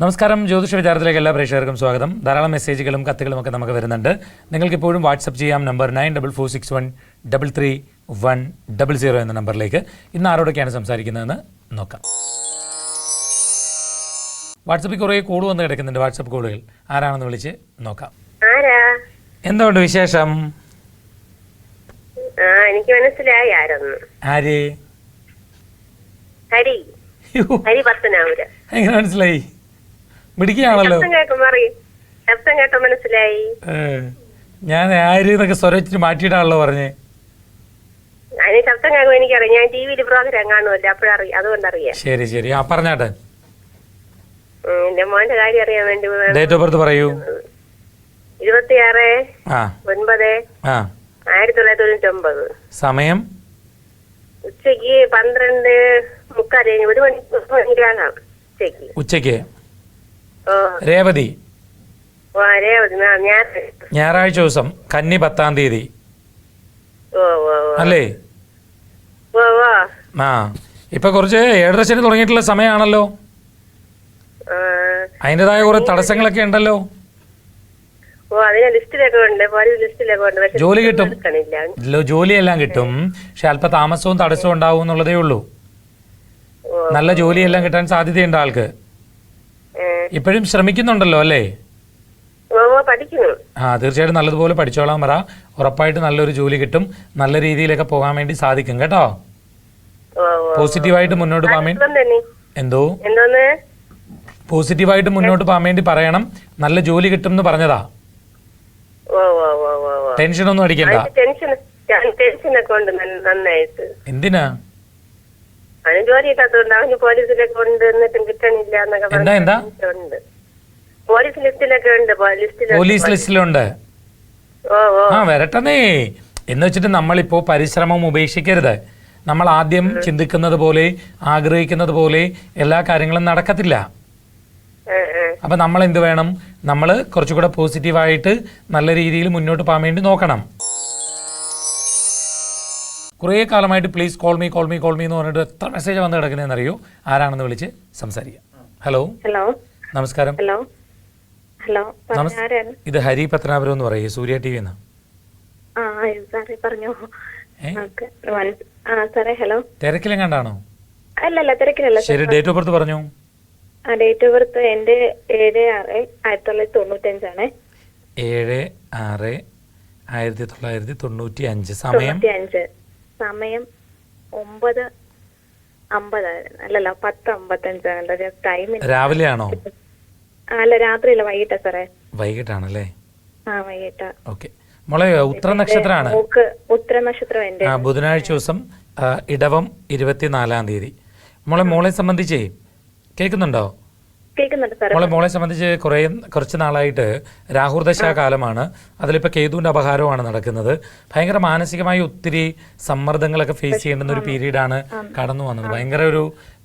നമസ്കാരം. ജ്യോതിഷ വിചാരത്തിലേക്ക് എല്ലാ പ്രേക്ഷകർക്കും സ്വാഗതം. ധാരാളം മെസ്സേജുകളും കത്തുകളും ഒക്കെ നമുക്ക് വരുന്നുണ്ട്. നിങ്ങൾക്ക് ഇപ്പോഴും വാട്സപ്പ് ചെയ്യാം നമ്പർ 9446133100 എന്ന നമ്പറിലേക്ക്. ഇന്ന് ആരോടൊക്കെയാണ് സംസാരിക്കുന്നതെന്ന് നോക്കാം. വാട്സപ്പിൽ കുറേ കോൾ വന്ന് കിടക്കുന്നുണ്ട്. വാട്സപ്പ് കോളുകൾ ആരാണെന്ന് വിളിച്ച് നോക്കാം. എന്തുകൊണ്ട് വിശേഷം? എനിക്ക് മനസ്സിലായി ആരെന്ന്. ആര്? ഹരി. ഹരി പത്തനാപുരം. എങ്ങനെ മനസ്സിലായി? മിടിക്കുകയാണല്ലോ. ശബ്ദം കേട്ടോ മനസ്സിലായി. ഞാൻ ആര് എന്നൊക്കെ സ്വരച്ചിട്ട് മാറ്റിയിട്ടാണല്ലോ പറഞ്ഞേ. അതിന് ശബ്ദം കേൾക്കുമ്പോൾ എനിക്കറിയാം. ഞാൻ ടി.വിയിൽ പ്രോഗ്രാം കാണുമല്ലോ, അപ്പോഴറിയാം, അതുകൊണ്ടറിയാം. ശരി ശരി, ആ പറഞ്ഞാട്ടെ. എന്റെ മോന്റെ കാര്യം അറിയാൻ വേണ്ടി. ഡേറ്റ് ഓഫ് ബർത്ത് പറയൂ. 26/9/1999. സമയം ഉച്ചക്ക് 12:45. 1 മണിക്കാകാം ഉച്ചക്ക്. ഉച്ചക്ക്. രേവതി. ഞായറാഴ്ച ദിവസം, കന്നി 10-ാം തീയതി അല്ലേ? ആ, ഇപ്പൊ കുറച്ച് ഏഴരശനി തുടങ്ങിയിട്ടുള്ള സമയമാണല്ലോ. അതിൻ്റെതായ കുറെ തടസ്സങ്ങളൊക്കെ ഉണ്ടല്ലോ. ജോലി കിട്ടും, ജോലിയെല്ലാം കിട്ടും. പക്ഷെ അല്പ താമസവും തടസ്സവും ഉണ്ടാവും എന്നുള്ളതേ ഉള്ളൂ. നല്ല ജോലിയെല്ലാം കിട്ടാൻ സാധ്യതയുണ്ട് ആൾക്ക്. ഇപ്പോഴും ശ്രമിക്കുന്നുണ്ടല്ലോ അല്ലേ? ആ, തീർച്ചയായിട്ടും നല്ലതുപോലെ പഠിച്ചോളാൻ പറ. ഉറപ്പായിട്ട് നല്ലൊരു ജോലി കിട്ടും. നല്ല രീതിയിലൊക്കെ പോകാൻ വേണ്ടി സാധിക്കും കേട്ടോ. പോസിറ്റീവായിട്ട് മുന്നോട്ട് പോകാൻ വേണ്ടി പോസിറ്റീവായിട്ട് മുന്നോട്ട് പോകാൻ വേണ്ടി പറയണം. നല്ല ജോലി കിട്ടും എന്ന് പറഞ്ഞതാ. ടെൻഷനൊന്നും അടിക്കണ്ട. എന്തിനാ? ജോലി കിട്ടാത്തതുകൊണ്ട് അവന് പോലീസിലൊക്കെ ഉണ്ട്, എന്നിട്ടും കിട്ടണില്ല എന്നൊക്കെ. എന്താ? പോലീസ് ലിസ്റ്റിലൊക്കെ ഉണ്ട്. പോലീസ് ലിസ്റ്റിലുണ്ട്. ആ, വരട്ടെന്നേ എന്ന് വെച്ചിട്ട് നമ്മളിപ്പോ പരിശ്രമം ഉപേക്ഷിക്കരുത്. നമ്മൾ ആദ്യം ചിന്തിക്കുന്നത് പോലെ, ആഗ്രഹിക്കുന്നത് പോലെ എല്ലാ കാര്യങ്ങളും നടക്കത്തില്ല. അപ്പൊ നമ്മൾ എന്ത് വേണം? നമ്മൾ കുറച്ചുകൂടെ പോസിറ്റീവായിട്ട് നല്ല രീതിയിൽ മുന്നോട്ട് പോകാൻ വേണ്ടി നോക്കണം. കുറേ കാലമായിട്ട് please call me call me call me എന്ന് പറഞ്ഞിട്ട് എത്ര മെസ്സേജ് വന്ന് കിടക്കുന്നതെന്ന് അറിയോ? ആരാണെന്ന് വിളിച്ച് സംസാരിക്കാം. ഹലോ. നമസ്കാരം. ഇത് ഹരി പത്തനാപുരം എന്ന് പറയൂ, സൂര്യ ടി വി എന്നാ. തിരക്കിലെങ്ങാണ്ടാണോ? ശരി, ഡേറ്റ് ഓഫ് ബർത്ത് പറഞ്ഞു. ഡേറ്റ് ഓഫ് ബർത്ത് എന്റെ 7/6/1995 ആണ്. 7/6/1995. സമയം 9:50 അല്ലല്ലോ, 10:55 ടൈം. രാവിലെ ആണോ? അല്ല, രാത്രിയല്ല, വൈകിട്ടാ സാറേ. വൈകിട്ടാണല്ലേ? ആ, വൈകിട്ടാ. ഓക്കെ മോളെ, ഉത്തര നക്ഷത്രമാണ്. ഉത്തര നക്ഷത്രം എന്റെ. ബുധനാഴ്ച ദിവസം, ഇടവം 24-ാം തീയതി. മോളെ സംബന്ധിച്ചേ കേൾക്കുന്നുണ്ടോ? മോളെ സംബന്ധിച്ച് കുറച്ച് നാളായിട്ട് രാഹുർദശ കാലമാണ്. അതിലിപ്പോൾ കേതുവിൻ്റെ അപഹാരമാണ് നടക്കുന്നത്. ഭയങ്കര മാനസികമായി ഒത്തിരി സമ്മർദ്ദങ്ങളൊക്കെ ഫേസ് ചെയ്യേണ്ടുന്ന ഒരു പീരീഡാണ് കടന്നു വന്നത്. ഭയങ്കര ഒരു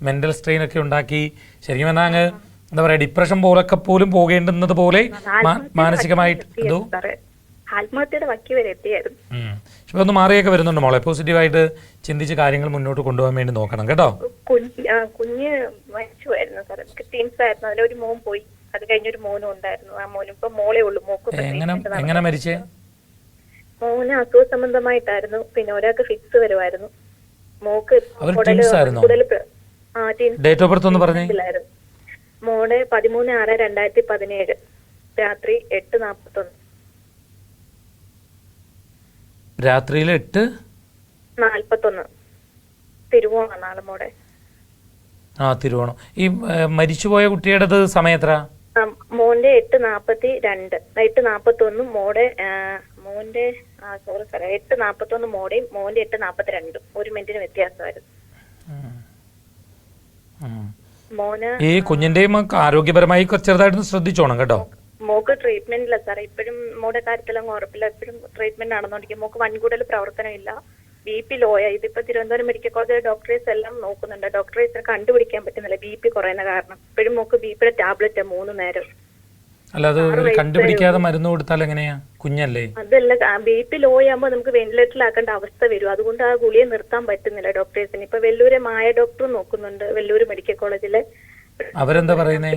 മെന്റൽ സ്ട്രെയിൻ ഒക്കെ ഉണ്ടാക്കി. ശരിക്കും എന്നാൽ അങ്ങ് എന്താ പറയുക, ഡിപ്രഷൻ പോലൊക്കെ പോലും പോകേണ്ടുന്നത് പോലെ മാനസികമായിട്ട് ആത്മഹത്യയുടെ വക്കി വരെ എത്തിയായിരുന്നു. പക്ഷെ ഒന്ന് മാറിയൊക്കെ വരുന്നുണ്ട് മോളെ. പോസിറ്റീവായിട്ട് ചിന്തിച്ച് കാര്യങ്ങൾ മുന്നോട്ട് കൊണ്ടുപോകാൻ വേണ്ടി നോക്കണം കേട്ടോ. കുഞ്ഞ് മരിച്ചുപോയിരുന്നു സാർ. ടീൻസ് ആയിരുന്നു. അതിലൊരു മോൻ പോയി. അത് കഴിഞ്ഞൊരു മോനും ഉണ്ടായിരുന്നു. ആ മോനും ഇപ്പൊ മോളേ ഉള്ളൂ. എങ്ങനെ മരിച്ചേ? മോന് അസുഖ സംബന്ധമായിട്ടായിരുന്നു. പിന്നെ ഒരാൾക്ക് ഫിക്സ് വരുമായിരുന്നു. മോക്ക് ഡേറ്റ് ഓഫ് ബർത്ത് ഒന്ന് പറഞ്ഞേ. മോളെ 13/6/2017 രാത്രി 8:41. രാത്രിയിൽ 8:41. തിരുവോണം നാളെ മോടെ. ആ, തിരുവോണം. ഈ മരിച്ചുപോയ കുട്ടിയുടെ സമയം എത്ര? മോന്റെ 8:42. 8:41 മോടെ. മോന്റെ 8:41 മോടെയും മോന്റെ 8:42. 1 മിനിറ്റിന് വ്യത്യാസമായിരുന്നു. ഈ കുഞ്ഞിന്റെയും ആരോഗ്യപരമായി ചെറുതായിട്ട് ശ്രദ്ധിച്ചോണം കേട്ടോ. മോക്ക് ട്രീറ്റ്മെന്റില്ല സാറേ. ഇപ്പോഴും മോടെ കാര്യത്തിലൊന്നും ഉറപ്പില്ല. ഇപ്പോഴും ട്രീറ്റ്മെന്റ് നടന്നുകൊണ്ടിരിക്കും. മോക്ക് വൻകൂടൽ പ്രവർത്തനമില്ല. BP ലോയ. ഇതിപ്പോ തിരുവനന്തപുരം മെഡിക്കൽ കോളേജിലെ ഡോക്ടേഴ്സ് എല്ലാം നോക്കുന്നുണ്ട്. ഡോക്ടേഴ്സിനെ കണ്ടുപിടിക്കാൻ പറ്റുന്നില്ല BP കുറയുന്ന കാരണം. ഇപ്പോഴും മോക്ക് BP ടാബ്ലറ്റ് 3 നേരം. അല്ലാതെ കണ്ടുപിടിക്കാതെ മരുന്ന് കൊടുത്താൽ എങ്ങനെയാ? കുഞ്ഞല്ലേ? അതല്ല, BP ലോ ആകുമ്പോ നമുക്ക് വെന്റിലേറ്ററിലാക്കേണ്ട അവസ്ഥ വരും. അതുകൊണ്ട് ആ ഗുളിയെ നിർത്താൻ പറ്റുന്നില്ല ഡോക്ടേഴ്സിന്. ഇപ്പൊ വെല്ലൂരെ മായ ഡോക്ടർ നോക്കുന്നുണ്ട്, വെല്ലൂര് മെഡിക്കൽ കോളേജിലെ. അവരെന്താ പറയുന്നേ?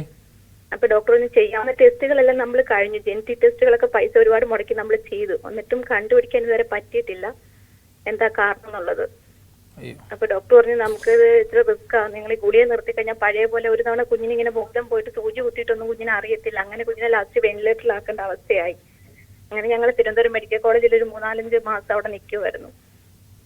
അപ്പൊ ഡോക്ടർ പറഞ്ഞു ചെയ്യാവുന്ന ടെസ്റ്റുകളെല്ലാം നമ്മൾ കഴിഞ്ഞു, ജനറ്റിക് ടെസ്റ്റുകളൊക്കെ പൈസ ഒരുപാട് മുടക്കി നമ്മൾ ചെയ്തു, എന്നിട്ടും കണ്ടുപിടിക്കാൻ ഇതുവരെ പറ്റിയിട്ടില്ല എന്താ കാരണം എന്നുള്ളത്. അപ്പൊ ഡോക്ടർ പറഞ്ഞു നമുക്കിത് ഇത്ര റിസ്ക് ആണ്, നിങ്ങൾ ഈ ഗുളിയെ നിർത്തി കഴിഞ്ഞാൽ പഴയ പോലെ ഒരു തവണ കുഞ്ഞിനിങ്ങനെ ബോധം പോയിട്ട് സൂചി കുത്തിയിട്ടൊന്നും കുഞ്ഞിനെ അറിയത്തില്ല, അങ്ങനെ കുഞ്ഞിനെ ലാസ്റ്റ് വെന്റിലേറ്ററിലാക്കേണ്ട അവസ്ഥയായി. അങ്ങനെ ഞങ്ങൾ തിരുവനന്തപുരം മെഡിക്കൽ കോളേജിൽ ഒരു 3-4 മാസം അവിടെ നിൽക്കുമായിരുന്നു.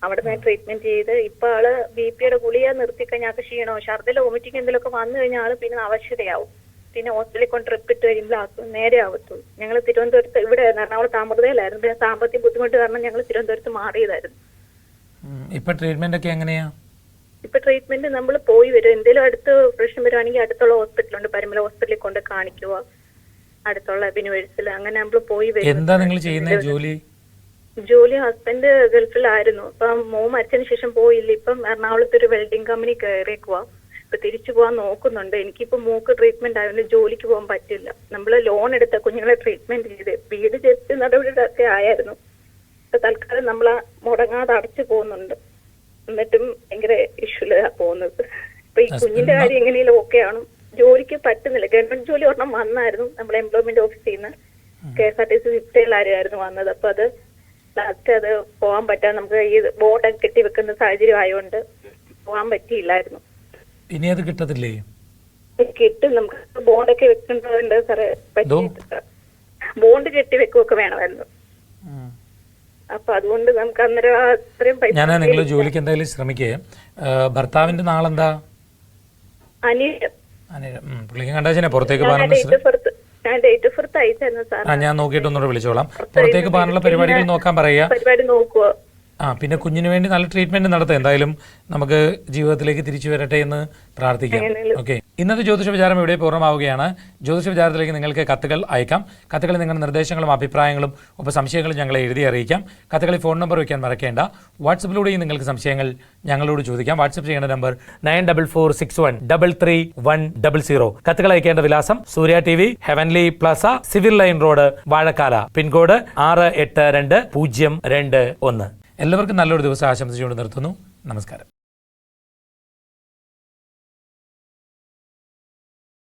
അവിടെ നിന്ന് ട്രീറ്റ്മെന്റ് ചെയ്ത് ഇപ്പൊ ആള് BP ഗുളിക നിർത്തിക്കഴിഞ്ഞാൽ ക്ഷീണോ ഛർദിലോ വോമിറ്റിംഗ് എന്തെങ്കിലുമൊക്കെ വന്നു കഴിഞ്ഞാൽ ആള് പിന്നെ അവശതയാവും, പിന്നെ ഹോസ്പിറ്റലിൽ കൊണ്ട് ട്രിപ്പ് ഇട്ട് കഴിയുമ്പോൾ നേരെ ആവത്തുള്ളൂ. ഞങ്ങൾ തിരുവനന്തപുരത്ത് ഇവിടെ എറണാകുളത്ത് താമരതയിലായിരുന്നു, പിന്നെ സാമ്പത്തിക ബുദ്ധിമുട്ട് കാരണം ഞങ്ങൾ തിരുവനന്തപുരത്ത് മാറിയതായിരുന്നു. ഇപ്പൊ ട്രീറ്റ്മെന്റ് ഒക്കെ എങ്ങനെയാ? ഇപ്പൊ ട്രീറ്റ്മെന്റ് നമ്മൾ പോയി വരും, എന്തെങ്കിലും അടുത്ത് പ്രശ്നം വരുവാണെങ്കിൽ അടുത്തുള്ള ഹോസ്പിറ്റലുണ്ട്, പരിമല ഹോസ്പിറ്റലിൽ കൊണ്ട് കാണിക്കുക, അടുത്തുള്ള ബിനുവേഴ്സിൽ, അങ്ങനെ നമ്മൾ പോയി വരും. എന്താ നിങ്ങൾ ചെയ്യുന്ന ജോലി ഹസ്ബൻഡ് ഗൾഫിലായിരുന്നു, ഇപ്പൊ മോൻ മരിച്ചതിന് ശേഷം പോയില്ല, ഇപ്പം എറണാകുളത്ത് ഒരു വെൽഡിംഗ് കമ്പനി കയറിയേക്കുവാ, ഇപ്പൊ തിരിച്ചു പോകാൻ നോക്കുന്നുണ്ട്. എനിക്കിപ്പോ മൂക്ക് ട്രീറ്റ്മെന്റ് ആയതുകൊണ്ട് ജോലിക്ക് പോകാൻ പറ്റില്ല. നമ്മള് ലോൺ എടുത്ത കുഞ്ഞുങ്ങളെ ട്രീറ്റ്മെന്റ് ചെയ്ത് വീട് ജപ്തി നടപടികളൊക്കെ ആയിരുന്നു. ഇപ്പൊ തൽക്കാലം നമ്മളാ മുടങ്ങാതെ അടച്ചു പോകുന്നുണ്ട്, എന്നിട്ടും ഭയങ്കര ഇഷ്യൂലാ പോകുന്നത്. ഇപ്പൊ ഈ കുഞ്ഞിന്റെ കാര്യം എങ്ങനെയും ഓക്കെ ആണ്, ജോലിക്ക് പറ്റുന്നില്ല. ഗവൺമെന്റ് ജോലി ഒരെണ്ണം വന്നായിരുന്നു, നമ്മുടെ എംപ്ലോയ്മെന്റ് ഓഫീസിൽ നിന്ന് KSRTC സ്വിഫ്റ്റിലായിരുന്നു വന്നത്. അപ്പൊ അത് ലാസ്റ്റ് അത് പോകാൻ പറ്റാതെ നമുക്ക് ഈ ബോർഡൊക്കെ കെട്ടി വെക്കുന്ന സാഹചര്യം ആയതുകൊണ്ട് പോകാൻ പറ്റിയില്ലായിരുന്നു. ഇനി അത് കിട്ടത്തില്ലേ? കിട്ടും, നമുക്ക് ബോണ്ടൊക്കെ വെക്കേണ്ടതുണ്ട് സാറേ, പറ്റിയിട്ടില്ല. ബോണ്ട് കെട്ടി വെക്കുകയൊക്കെ വേണമായിരുന്നു. അപ്പൊ അതുകൊണ്ട് നമുക്ക് അന്നേരം അത്രയും പൈസ. ഞാൻ നിങ്ങൾ ജോലിക്ക് എന്തായാലും ശ്രമിക്കേ. ഭർത്താവിന്റെ നാളെന്താ? അനിഴം. പുള്ളിക്ക് കണ്ടാ പുറത്തേക്ക് പോകാനുള്ള ഞാൻ നോക്കിയിട്ട് ഒന്നുകൂടെ വിളിച്ചോളാം. പുറത്തേക്ക് പോകാനുള്ള പരിപാടികൾ നോക്കാൻ പറയാ. പരിപാടി നോക്കുക. പിന്നെ കുഞ്ഞിന് വേണ്ടി നല്ല ട്രീറ്റ്മെന്റ് നടത്താം. എന്തായാലും നമുക്ക് ജീവിതത്തിലേക്ക് തിരിച്ചു വരട്ടെ എന്ന് പ്രാർത്ഥിക്കാം. ഓക്കെ, ഇന്നത്തെ ജ്യോതിഷ വിചാരം ഇവിടെ പൂർണ്ണമാവുകയാണ്. ജ്യോതിഷ വിചാരത്തിലേക്ക് നിങ്ങൾക്ക് കത്തുകൾ അയക്കാം. കത്തുകളിൽ നിങ്ങളുടെ നിർദ്ദേശങ്ങളും അഭിപ്രായങ്ങളും ഒപ്പം സംശയങ്ങളും ഞങ്ങളെ എഴുതി അറിയിക്കാം. കത്തുകളിൽ ഫോൺ നമ്പർ വയ്ക്കാൻ മറക്കേണ്ട. വാട്സപ്പിലൂടെയും നിങ്ങൾക്ക് സംശയങ്ങൾ ഞങ്ങളോട് ചോദിക്കാം. വാട്സപ്പ് ചെയ്യേണ്ട നമ്പർ 9446133100. കത്തുകൾ അയക്കേണ്ട വിലാസം Surya TV, heavenly plaza, civil line road, Vazhakkala, pincode 682021. എല്ലാവർക്കും നല്ലൊരു ദിവസം ആശംസിച്ചുകൊണ്ട് നിർത്തുന്നു. നമസ്കാരം.